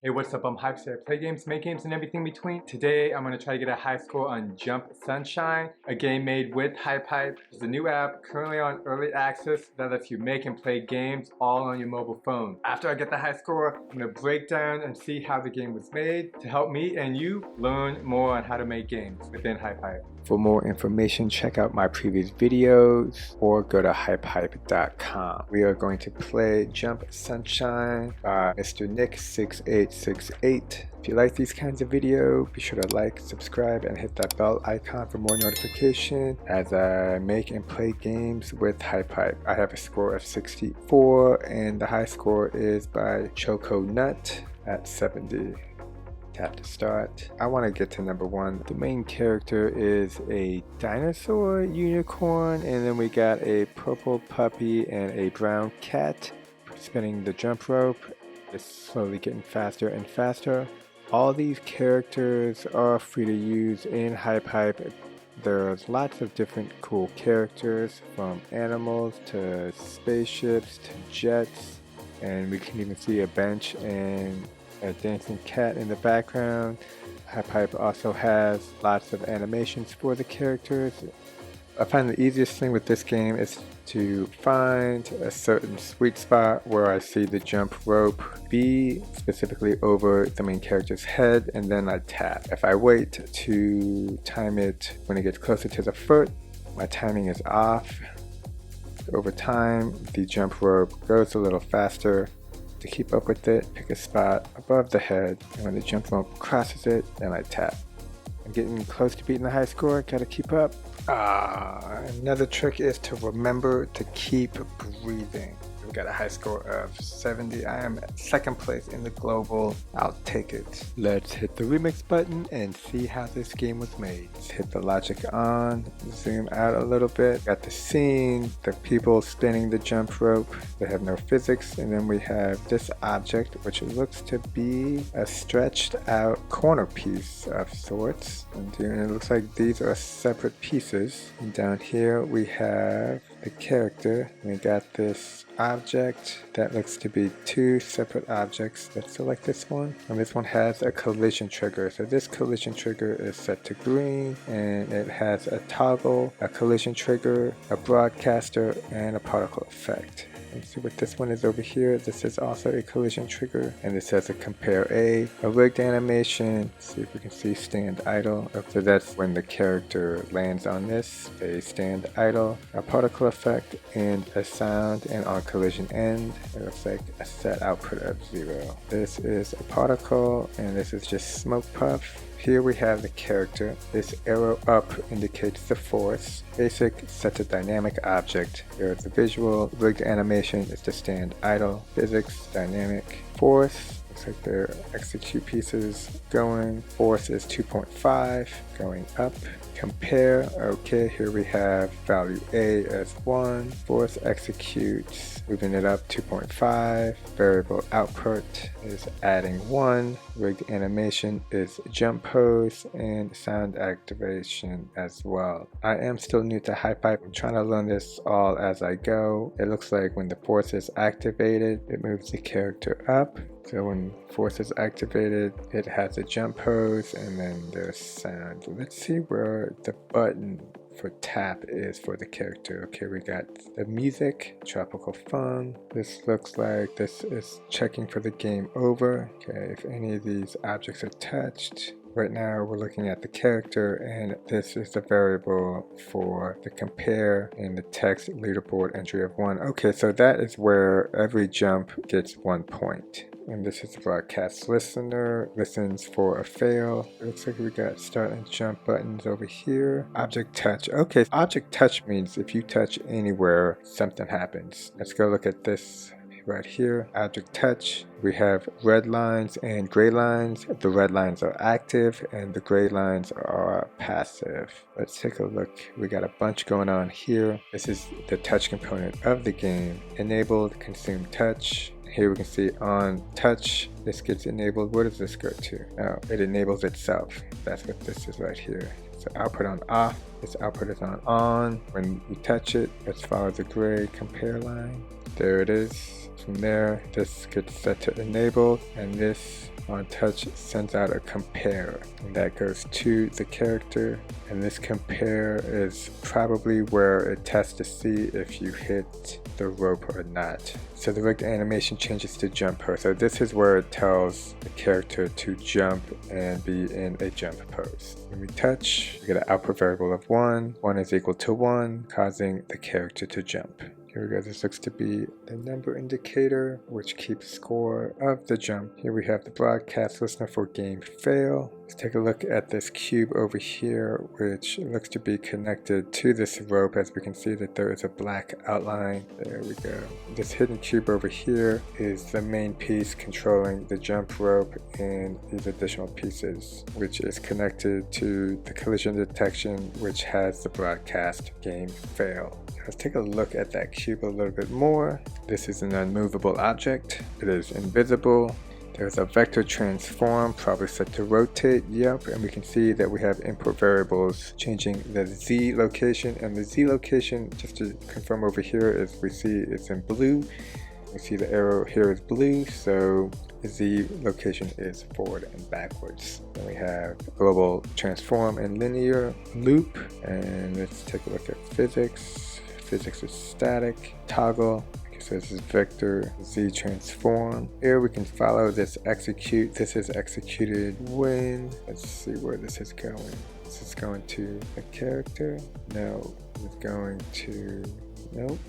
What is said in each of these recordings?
Hey, what's up? I'm HypeHype. I play games, make games, and everything between. Today, I'm going to try to get a high score on Jump Sunshine, a game made with HypeHype. It's a new app currently on early access that lets you make and play games all on your mobile phone. After I get the high score, I'm going to break down and see how the game was made to help me and you learn more on how to make games within HypeHype. For more information, check out my previous videos or go to hypehype.com. We are going to play Jump Sunshine by Mr. Nick6868. If you like these kinds of videos, be sure to like, subscribe, and hit that bell icon for more notification as I make and play games with HypeHype. I have a score of 64 and the high score is by Choco Nut at 70. Tap to start. I want to get to number 1. The main character is a dinosaur unicorn, and then we got a purple puppy and a brown cat spinning the jump rope. It's slowly getting faster and faster. All these characters are free to use in HypeHype. There's lots of different cool characters, from animals to spaceships to jets, and we can even see a bench and a dancing cat in the background. HypeHype also has lots of animations for the characters. I find the easiest thing with this game is to find a certain sweet spot where I see the jump rope be specifically over the main character's head, and then I tap. If I wait to time it when it gets closer to the foot, my timing is off. Over time, the jump rope goes a little faster. To keep up with it, pick a spot above the head, and when the jump rope crosses it, then I tap. I'm getting close to beating the high score, gotta keep up. Another trick is to remember to keep breathing. We got a high score of 70. I am second place in the global. I'll take it. Let's hit the remix button and see how this game was made. Let's hit the logic on, zoom out a little bit. Got the scene, the people spinning the jump rope. They have no physics. And then we have this object, which looks to be a stretched out corner piece of sorts. And it looks like these are separate pieces. And down here we have the character. We got this object that looks to be 2 separate objects. Let's select this one, and this one has a collision trigger. So this collision trigger is set to green, and it has a toggle, a collision trigger, a broadcaster, and a particle effect. Let's see what this one is over here. This is also a collision trigger, and this has a compare a rigged animation. Let's see if we can see stand idle. So that's when the character lands on this, they stand idle. A particle effect and a sound, and on collision end, it looks like a set output of 0. This is a particle, and this is just smoke puff. Here we have the character. This arrow up indicates the force. Basic, set to dynamic object. Here's the visual. Rigged animation is to stand idle. Physics, dynamic. Force, looks like their execute pieces going. Force is 2.5, going up. Compare, okay, here we have value A as 1. Force executes, moving it up 2.5. Variable output is adding 1. Rigged animation is jump pose, and sound activation as well. I am still new to HypeHype. I'm trying to learn this all as I go. It looks like when the force is activated, it moves the character up. So when force is activated, it has a jump pose, and then there's sound. Let's see where the button for tap is for the character. Okay, we got the music, tropical fun. This looks like this is checking for the game over. Okay, if any of these objects are touched. Right now we're looking at the character, and this is the variable for the compare and the text leaderboard entry of 1. Okay, so that is where every jump gets 1 point. And this is the broadcast listener, listens for a fail. It looks like we got start and jump buttons over here. Object touch. Okay, object touch means if you touch anywhere, something happens. Let's go look at this right here. Object touch. We have red lines and gray lines. The red lines are active and the gray lines are passive. Let's take a look. We got a bunch going on here. This is the touch component of the game. Enabled, consume touch. Here we can see on touch, this gets enabled. Where does this go to? Oh, it enables itself. That's what this is right here. So output on off, this output is on. When we touch it, let's follow the gray compare line. There it is. From there, this gets set to enable, and this on touch sends out a compare, and that goes to the character, and this compare is probably where it tests to see if you hit the rope or not. So the rigged animation changes to jump pose. So this is where it tells the character to jump and be in a jump pose. When we touch, we get an output variable of 1. 1 is equal to 1, causing the character to jump. Here we go, this looks to be the number indicator, which keeps score of the jump. Here we have the broadcast listener for game fail. Let's take a look at this cube over here, which looks to be connected to this rope. As we can see that there is a black outline. There we go. This hidden cube over here is the main piece controlling the jump rope and these additional pieces, which is connected to the collision detection, which has the broadcast game fail. Let's take a look at that cube a little bit more. This is an unmovable object. It is invisible. There's a vector transform, probably set to rotate. Yep, and we can see that we have input variables changing the Z location, and the Z location, just to confirm over here, is we see it's in blue. We see the arrow here is blue, so the Z location is forward and backwards. Then we have global transform and linear loop, and let's take a look at physics. Physics is static, toggle. So this is vector Z transform. Here we can follow this execute. This is executed when, let's see where this is going. This is going to a character. No, it's going to, nope.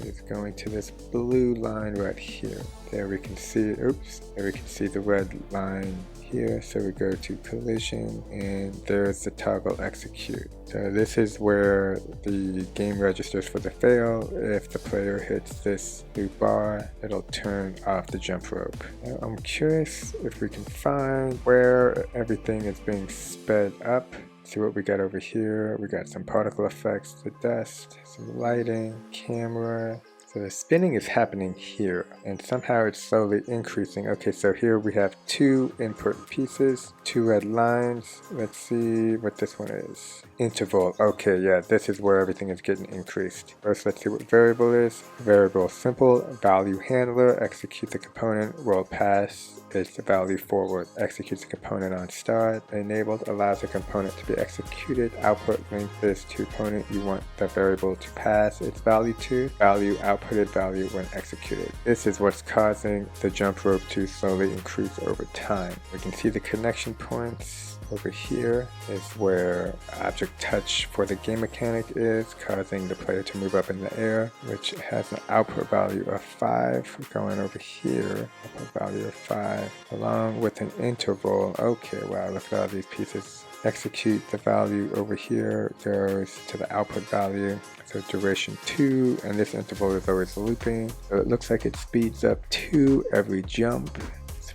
It's going to this blue line right here. There we can see, oops, there we can see the red line here. So we go to collision, and there's the toggle execute. So this is where the game registers for the fail. If the player hits this blue bar, it'll turn off the jump rope. Now, I'm curious if we can find where everything is being sped up. See what we got over here. We got some particle effects, the dust, some lighting, camera. So the spinning is happening here, and somehow it's slowly increasing. Okay, so here we have 2 input pieces, 2 red lines. Let's see what this one is. Interval. Okay, yeah, this is where everything is getting increased. First, let's see what variable is. Variable simple, value handler, execute the component, roll pass. It's the value forward, executes the component on start. Enabled allows the component to be executed. Output link this to component you want the variable to pass its value to. Value outputted value when executed. This is what's causing the jump rope to slowly increase over time. We can see the connection points. Over here is where object touch for the game mechanic is, causing the player to move up in the air, which has an output value of 5. Going over here, output value of 5, along with an interval. Okay, wow, look at all these pieces. Execute the value over here goes to the output value. So duration 2, and this interval is always looping. So it looks like it speeds up 2 every jump.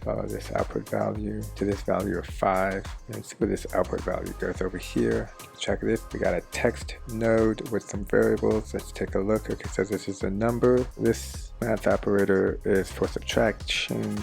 Follow this output value to this value of 5. Let's see where this output value goes over here. Check this. We got a text node with some variables. Let's take a look. Okay, so this is a number. This math operator is for subtraction.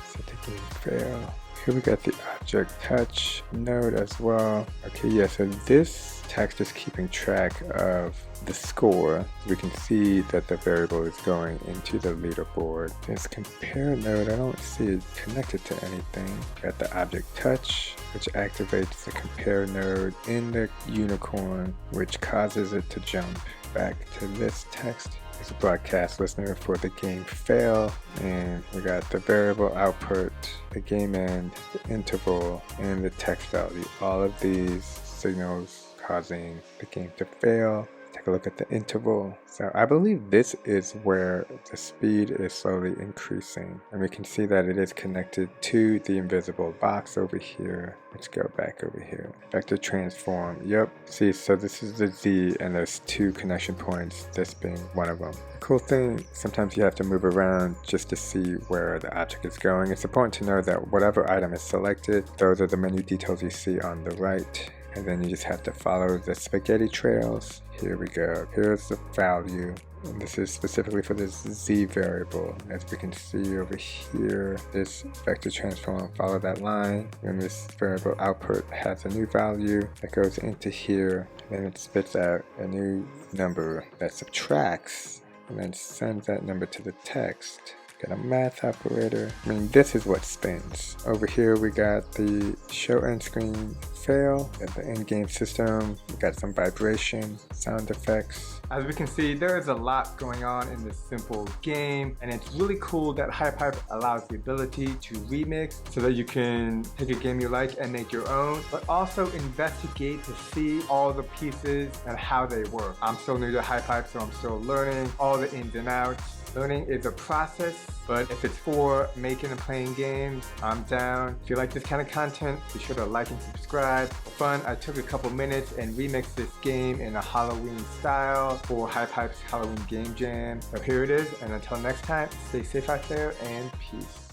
So taking fail. Here we got the object touch node as well. Okay, yeah, so this text is keeping track of the score. We can see that the variable is going into the leaderboard. This compare node, I don't see it connected to anything. Got the object touch, which activates the compare node in the unicorn, which causes it to jump. Back to this text. It's a broadcast listener for the game fail, and we got the variable output, the game end, the interval, and the text value. All of these signals causing the game to fail. Take a look at the interval. So I believe this is where the speed is slowly increasing, and we can see that it is connected to the invisible box over here. Let's go back over here. Vector transform. Yep. See, so this is the Z, and there's 2 connection points, this being one of them. The cool thing, sometimes you have to move around just to see where the object is going. It's important to know that whatever item is selected, those are the menu details you see on the right. And then you just have to follow the spaghetti trails. Here we go. Here's the value. And this is specifically for this Z variable. As we can see over here, this vector transform, follow that line. And this variable output has a new value that goes into here. And then it spits out a new number that subtracts and then sends that number to the text. Got a math operator. I mean, this is what spins. Over here we got the show end screen fail. Got the in-game system. We got some vibration, sound effects. As we can see, there is a lot going on in this simple game, and it's really cool that HypeHype allows the ability to remix so that you can take a game you like and make your own, but also investigate to see all the pieces and how they work. I'm still new to HypeHype, so I'm still learning all the ins and outs. Learning is a process, but if it's for making and playing games, I'm down. If you like this kind of content, be sure to like and subscribe. For fun, I took a couple minutes and remixed this game in a Halloween style for HypeHype's Halloween Game Jam. So here it is, and until next time, stay safe out there and peace.